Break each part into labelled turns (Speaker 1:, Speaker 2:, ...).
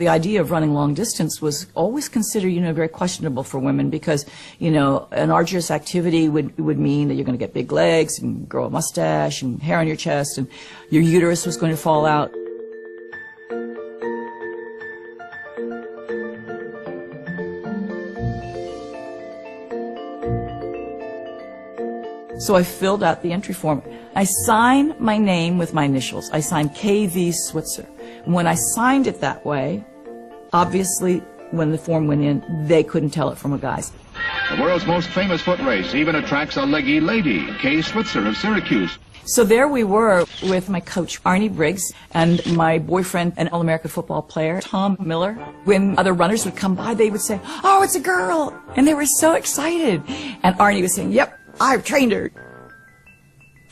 Speaker 1: The idea of running long distance was always considered, very questionable for women because, an arduous activity would mean that you're going to get big legs and grow a mustache and hair on your chest and your uterus was going to fall out. So I filled out the entry form. I signed my name with my initials. I signed K.V. Switzer. And when I signed it that way, obviously, when the form went in, they couldn't tell it from a guy's.
Speaker 2: The world's most famous foot race even attracts a leggy lady, Kay Switzer of Syracuse.
Speaker 1: So there we were with my coach, Arnie Briggs, and my boyfriend, an All-American football player, Tom Miller. When other runners would come by, they would say, "Oh, it's a girl!" And they were so excited. And Arnie was saying, "Yep, I've trained her."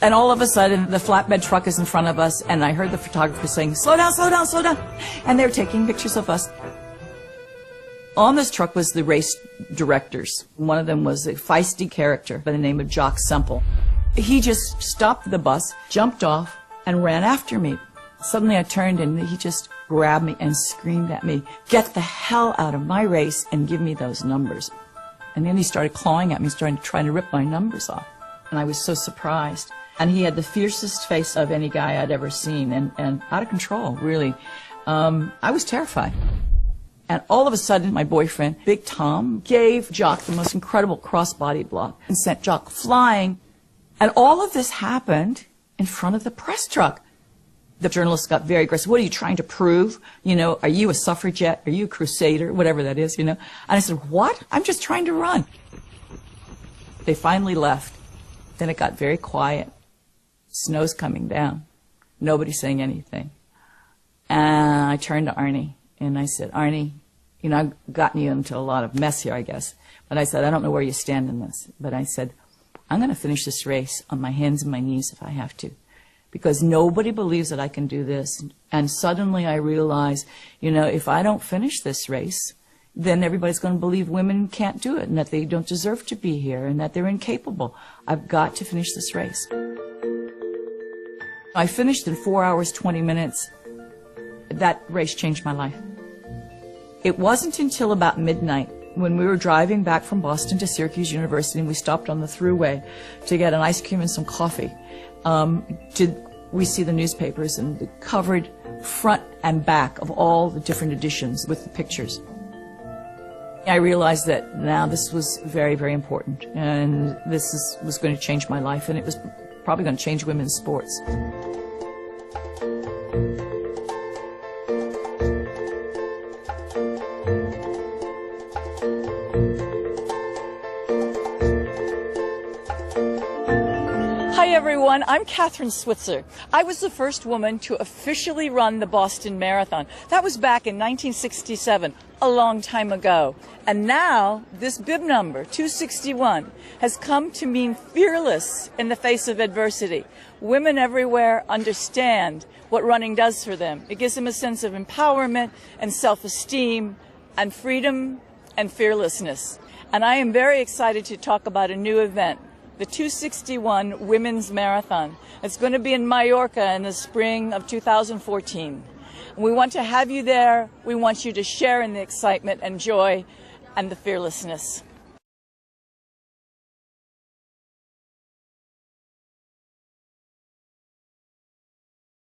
Speaker 1: And all of a sudden, the flatbed truck is in front of us, and I heard the photographer saying, "Slow down, slow down, slow down." And they were taking pictures of us. On this truck was the race directors. One of them was a feisty character by the name of Jock Semple. He just stopped the bus, jumped off, and ran after me. Suddenly I turned, and he just grabbed me and screamed at me, "Get the hell out of my race and give me those numbers." And then he started clawing at me, trying to rip my numbers off. And I was so surprised. And he had the fiercest face of any guy I'd ever seen, and out of control, really. I was terrified. And all of a sudden, my boyfriend, Big Tom, gave Jock the most incredible cross-body block and sent Jock flying. And all of this happened in front of the press truck. The journalists got very aggressive. "What are you trying to prove? Are you a suffragette? Are you a crusader?" Whatever that is, And I said, "What? I'm just trying to run." They finally left. Then it got very quiet. Snow's coming down. Nobody's saying anything. And I turned to Arnie, and I said, "Arnie, I've gotten you into a lot of mess here, I guess." But I said, "I don't know where you stand in this." But I said, "I'm going to finish this race on my hands and my knees if I have to. Because nobody believes that I can do this." And suddenly I realized, if I don't finish this race, then everybody's going to believe women can't do it and that they don't deserve to be here and that they're incapable. I've got to finish this race. I finished in 4 hours, 20 minutes. That race changed my life. It wasn't until about midnight when we were driving back from Boston to Syracuse University and we stopped on the thruway to get an ice cream and some coffee. Did we see the newspapers and the covered front and back of all the different editions with the pictures. I realized that now this was very, very important, and was going to change my life, and it was probably going to change women's sports. Hi everyone, I'm Kathrine Switzer. I was the first woman to officially run the Boston Marathon. That was back in 1967, a long time ago. And now, this bib number, 261, has come to mean fearless in the face of adversity. Women everywhere understand what running does for them. It gives them a sense of empowerment and self-esteem and freedom and fearlessness. And I am very excited to talk about a new event, the 261 Women's Marathon. It's going to be in Mallorca in the spring of 2014. We want to have you there. We want you to share in the excitement and joy and the fearlessness.